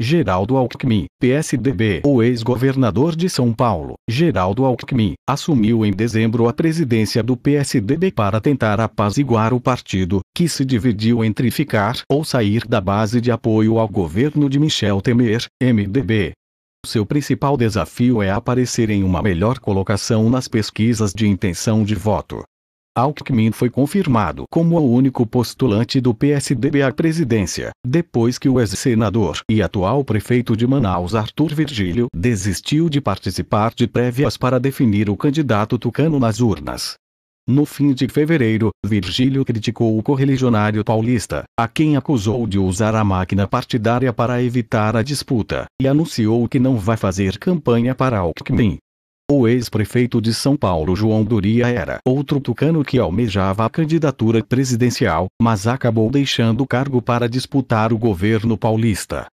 Geraldo Alckmin, PSDB. O ex-governador de São Paulo, Geraldo Alckmin, assumiu em dezembro a presidência do PSDB para tentar apaziguar o partido, que se dividiu entre ficar ou sair da base de apoio ao governo de Michel Temer, MDB. Seu principal desafio é aparecer em uma melhor colocação nas pesquisas de intenção de voto. Alckmin foi confirmado como o único postulante do PSDB à presidência, depois que o ex-senador e atual prefeito de Manaus Arthur Virgílio desistiu de participar de prévias para definir o candidato tucano nas urnas. No fim de fevereiro, Virgílio criticou o correligionário paulista, a quem acusou de usar a máquina partidária para evitar a disputa, e anunciou que não vai fazer campanha para Alckmin. O ex-prefeito de São Paulo João Doria era outro tucano que almejava a candidatura presidencial, mas acabou deixando o cargo para disputar o governo paulista.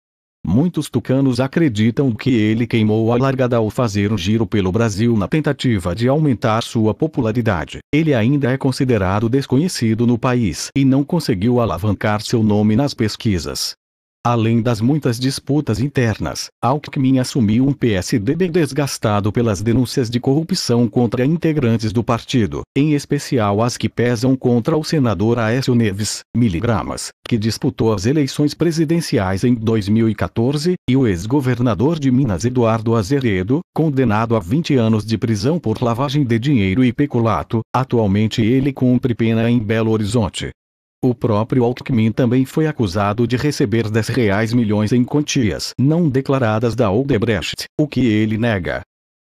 Muitos tucanos acreditam que ele queimou a largada ao fazer um giro pelo Brasil na tentativa de aumentar sua popularidade. Ele ainda é considerado desconhecido no país e não conseguiu alavancar seu nome nas pesquisas. Além das muitas disputas internas, Alckmin assumiu um PSDB desgastado pelas denúncias de corrupção contra integrantes do partido, em especial as que pesam contra o senador Aécio Neves, miligramas, que disputou as eleições presidenciais em 2014, e o ex-governador de Minas Eduardo Azeredo, condenado a 20 anos de prisão por lavagem de dinheiro e peculato. Atualmente ele cumpre pena em Belo Horizonte. O próprio Alckmin também foi acusado de receber R$ 10 milhões em quantias não declaradas da Odebrecht, o que ele nega.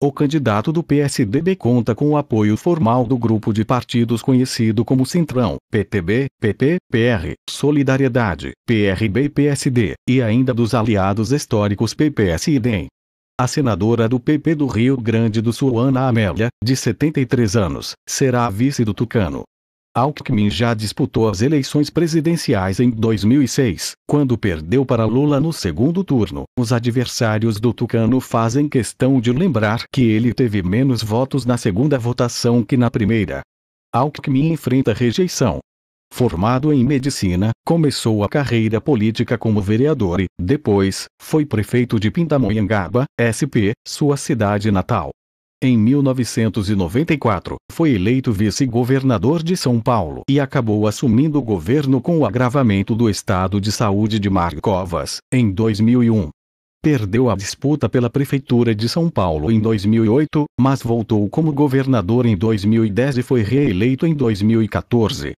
O candidato do PSDB conta com o apoio formal do grupo de partidos conhecido como Centrão, PTB, PP, PR, Solidariedade, PRB e PSD, e ainda dos aliados históricos PPS e DEM. A senadora do PP do Rio Grande do Sul, Ana Amélia, de 73 anos, será a vice do tucano. Alckmin já disputou as eleições presidenciais em 2006, quando perdeu para Lula no segundo turno. Os adversários do tucano fazem questão de lembrar que ele teve menos votos na segunda votação que na primeira. Alckmin enfrenta rejeição. Formado em medicina, começou a carreira política como vereador e, depois, foi prefeito de Pindamonhangaba, SP, sua cidade natal. Em 1994, foi eleito vice-governador de São Paulo e acabou assumindo o governo com o agravamento do estado de saúde de Mário Covas, em 2001. Perdeu a disputa pela prefeitura de São Paulo em 2008, mas voltou como governador em 2010 e foi reeleito em 2014.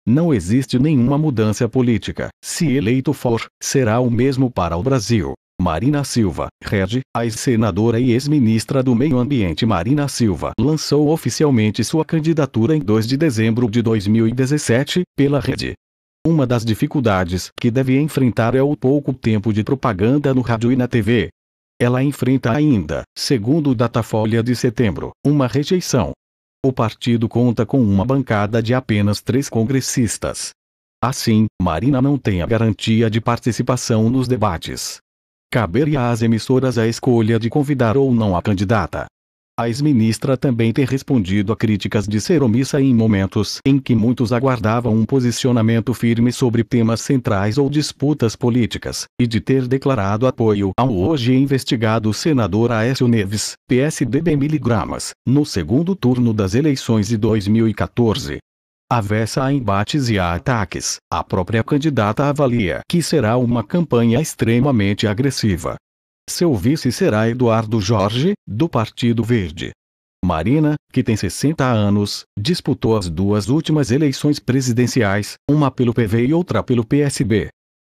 Não existe nenhuma mudança política. Se eleito for, será o mesmo para o Brasil. Marina Silva, Rede, a ex-senadora e ex-ministra do Meio Ambiente Marina Silva lançou oficialmente sua candidatura em 2 de dezembro de 2017, pela Rede. Uma das dificuldades que deve enfrentar é o pouco tempo de propaganda no rádio e na TV. Ela enfrenta ainda, segundo o Datafolha de setembro, uma rejeição. O partido conta com uma bancada de apenas 3 congressistas. Assim, Marina não tem a garantia de participação nos debates. Caberia às emissoras a escolha de convidar ou não a candidata. A ex-ministra também tem respondido a críticas de ser omissa em momentos em que muitos aguardavam um posicionamento firme sobre temas centrais ou disputas políticas, e de ter declarado apoio ao hoje investigado senador Aécio Neves, PSDB miligramas, no segundo turno das eleições de 2014. Avessa a embates e a ataques, a própria candidata avalia que será uma campanha extremamente agressiva. Seu vice será Eduardo Jorge, do Partido Verde. Marina, que tem 60 anos, disputou as 2 últimas eleições presidenciais, uma pelo PV e outra pelo PSB.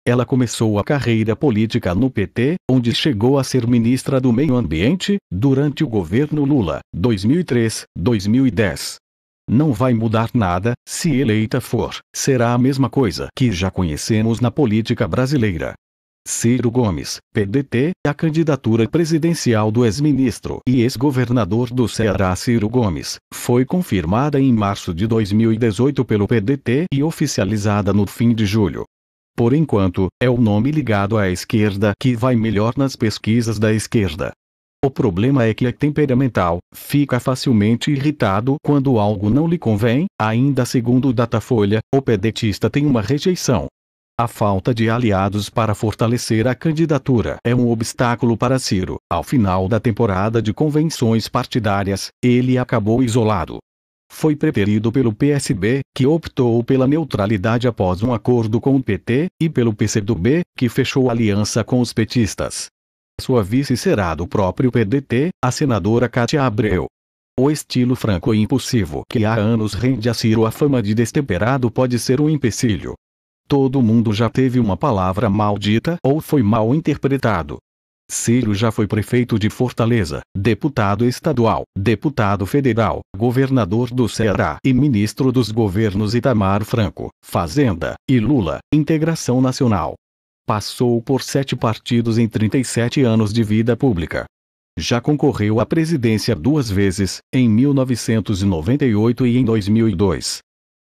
Ela começou a carreira política no PT, onde chegou a ser ministra do Meio Ambiente, durante o governo Lula, 2003-2010. Não vai mudar nada, se eleita for, será a mesma coisa que já conhecemos na política brasileira. Ciro Gomes, PDT, a candidatura presidencial do ex-ministro e ex-governador do Ceará Ciro Gomes, foi confirmada em março de 2018 pelo PDT e oficializada no fim de julho. Por enquanto, é o nome ligado à esquerda que vai melhor nas pesquisas da esquerda. O problema é que é temperamental, fica facilmente irritado quando algo não lhe convém. Ainda segundo o Datafolha, o pedetista tem uma rejeição A falta de aliados para fortalecer a candidatura é um obstáculo para Ciro. Ao final da temporada de convenções partidárias, ele acabou isolado. Foi preterido pelo PSB, que optou pela neutralidade após um acordo com o PT, e pelo PCdoB, que fechou aliança com os petistas. Sua vice será do próprio PDT, a senadora Cátia Abreu. O estilo franco e impulsivo que há anos rende a Ciro a fama de destemperado pode ser um empecilho. Todo mundo já teve uma palavra maldita ou foi mal interpretado. Ciro já foi prefeito de Fortaleza, deputado estadual, deputado federal, governador do Ceará e ministro dos governos Itamar Franco, Fazenda, e Lula, Integração Nacional. Passou por 7 partidos em 37 anos de vida pública. Já concorreu à presidência 2 vezes, em 1998 e em 2002.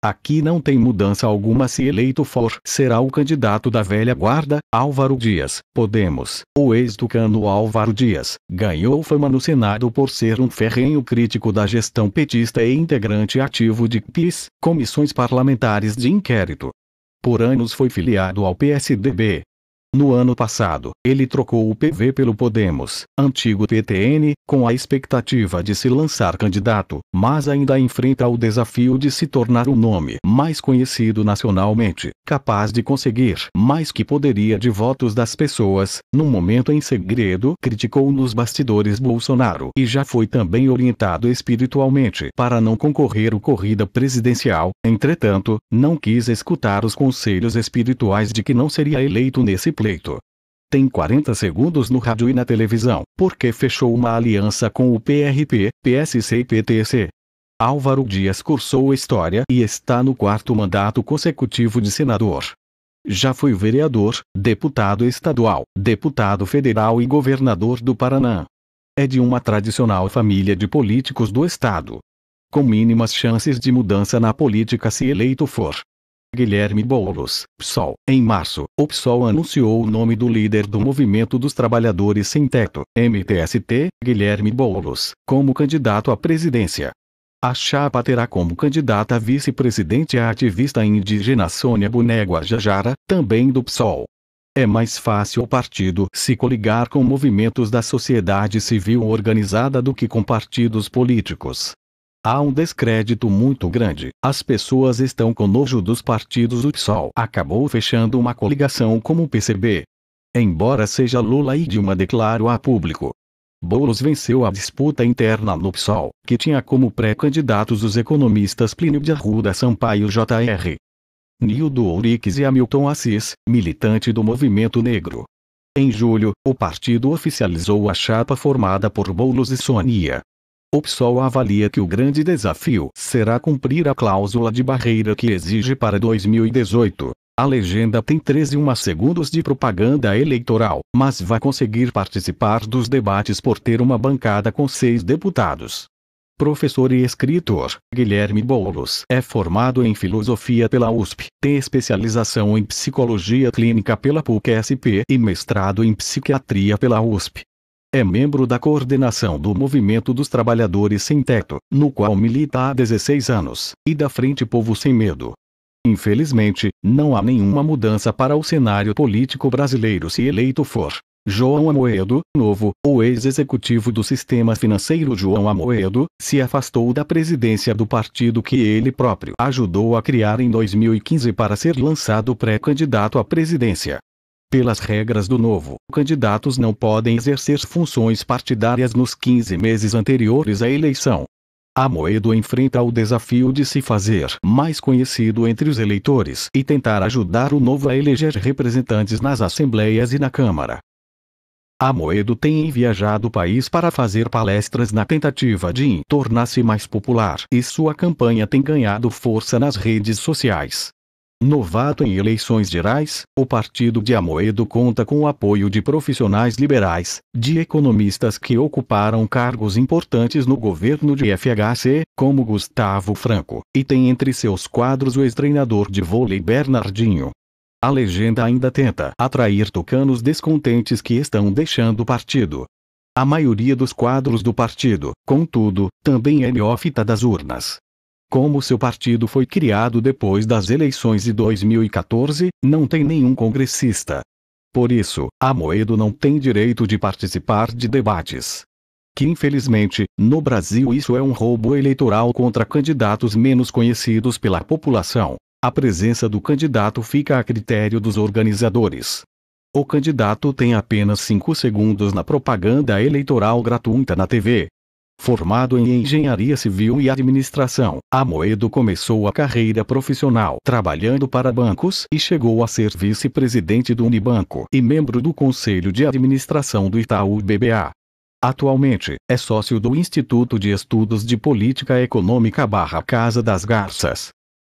Aqui não tem mudança alguma se eleito for. Será o candidato da velha guarda, Álvaro Dias, Podemos. O ex-tucano Álvaro Dias, ganhou fama no Senado por ser um ferrenho crítico da gestão petista e integrante ativo de PIS, comissões parlamentares de inquérito. Por anos foi filiado ao PSDB. No ano passado, ele trocou o PV pelo Podemos, antigo PTN, com a expectativa de se lançar candidato, mas ainda enfrenta o desafio de se tornar um nome mais conhecido nacionalmente, capaz de conseguir mais que poderia de votos das pessoas. Num momento em segredo, criticou nos bastidores Bolsonaro e já foi também orientado espiritualmente para não concorrer à corrida presidencial. Entretanto, não quis escutar os conselhos espirituais de que não seria eleito nesse pleito. Tem 40 segundos no rádio e na televisão, porque fechou uma aliança com o PRP, PSC e PTC. Álvaro Dias cursou História e está no 4º mandato consecutivo de senador. Já foi vereador, deputado estadual, deputado federal e governador do Paraná. É de uma tradicional família de políticos do estado. Com mínimas chances de mudança na política se eleito for. Guilherme Boulos, PSOL. Em março, o PSOL anunciou o nome do líder do Movimento dos Trabalhadores Sem Teto, MTST, Guilherme Boulos, como candidato à presidência. A chapa terá como candidata a vice-presidente a ativista indígena Sônia Boné Guajajara, também do PSOL. É mais fácil o partido se coligar com movimentos da sociedade civil organizada do que com partidos políticos. Há um descrédito muito grande. As pessoas estão com nojo dos partidos. O PSOL acabou fechando uma coligação com o PCB. Embora seja Lula e Dilma declarou a público. Boulos venceu a disputa interna no PSOL, que tinha como pré-candidatos os economistas Plínio de Arruda Sampaio Jr. Nildo Ourix e Hamilton Assis, militante do Movimento Negro. Em julho, o partido oficializou a chapa formada por Boulos e Sônia. O PSOL avalia que o grande desafio será cumprir a cláusula de barreira que exige para 2018. A legenda tem 13 segundos de propaganda eleitoral, mas vai conseguir participar dos debates por ter uma bancada com 6 deputados. Professor e escritor, Guilherme Boulos é formado em filosofia pela USP, tem especialização em psicologia clínica pela PUC-SP e mestrado em psiquiatria pela USP. É membro da coordenação do Movimento dos Trabalhadores Sem Teto, no qual milita há 16 anos, e da Frente Povo Sem Medo. Infelizmente, não há nenhuma mudança para o cenário político brasileiro se eleito for. João Amoedo, novo, o ex-executivo do sistema financeiro João Amoedo, se afastou da presidência do partido que ele próprio ajudou a criar em 2015 para ser lançado pré-candidato à presidência. Pelas regras do novo, candidatos não podem exercer funções partidárias nos 15 meses anteriores à eleição. Amoedo enfrenta o desafio de se fazer mais conhecido entre os eleitores e tentar ajudar o novo a eleger representantes nas assembleias e na Câmara. Amoedo tem viajado o país para fazer palestras na tentativa de tornar-se mais popular e sua campanha tem ganhado força nas redes sociais. Novato em eleições gerais, o partido de Amoedo conta com o apoio de profissionais liberais, de economistas que ocuparam cargos importantes no governo de FHC, como Gustavo Franco, e tem entre seus quadros o ex-treinador de vôlei Bernardinho. A legenda ainda tenta atrair tucanos descontentes que estão deixando o partido. A maioria dos quadros do partido, contudo, também é neófita das urnas. Como seu partido foi criado depois das eleições de 2014, não tem nenhum congressista. Por isso, Amoedo não tem direito de participar de debates. Que infelizmente, no Brasil isso é um roubo eleitoral contra candidatos menos conhecidos pela população. A presença do candidato fica a critério dos organizadores. O candidato tem apenas 5 segundos na propaganda eleitoral gratuita na TV. Formado em engenharia civil e administração, Amoedo começou a carreira profissional trabalhando para bancos e chegou a ser vice-presidente do Unibanco e membro do conselho de administração do Itaú BBA. Atualmente, é sócio do Instituto de Estudos de Política Econômica Casa das Garças.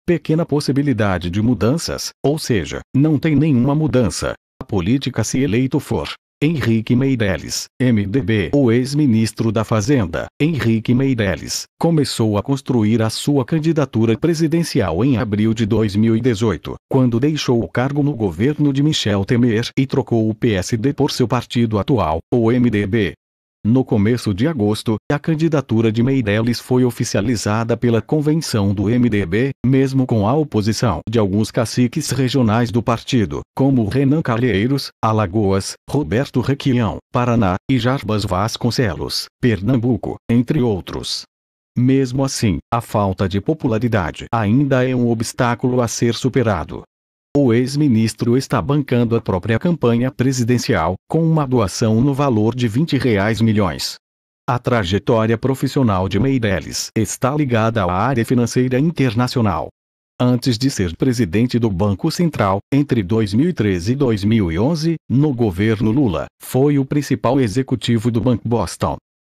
Pequena possibilidade de mudanças, ou seja, não tem nenhuma mudança. A política se eleito for Henrique Meirelles, MDB. O ex-ministro da Fazenda, Henrique Meirelles, começou a construir a sua candidatura presidencial em abril de 2018, quando deixou o cargo no governo de Michel Temer e trocou o PSD por seu partido atual, o MDB. No começo de agosto, a candidatura de Meirelles foi oficializada pela convenção do MDB, mesmo com a oposição de alguns caciques regionais do partido, como Renan Calheiros, Alagoas, Roberto Requião, Paraná, e Jarbas Vasconcelos, Pernambuco, entre outros. Mesmo assim, a falta de popularidade ainda é um obstáculo a ser superado. O ex-ministro está bancando a própria campanha presidencial, com uma doação no valor de R$ 20 milhões. A trajetória profissional de Meirelles está ligada à área financeira internacional. Antes de ser presidente do Banco Central, entre 2013 e 2011, no governo Lula, foi o principal executivo do Banco Boston.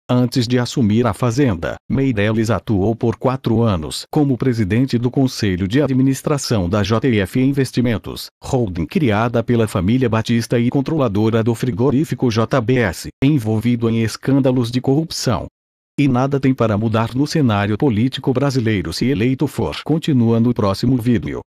Antes de assumir a Fazenda, Meirelles atuou por 4 anos como presidente do Conselho de Administração da JF Investimentos, holding criada pela família Batista e controladora do frigorífico JBS, envolvido em escândalos de corrupção. E nada tem para mudar no cenário político brasileiro se eleito for. Continua no próximo vídeo.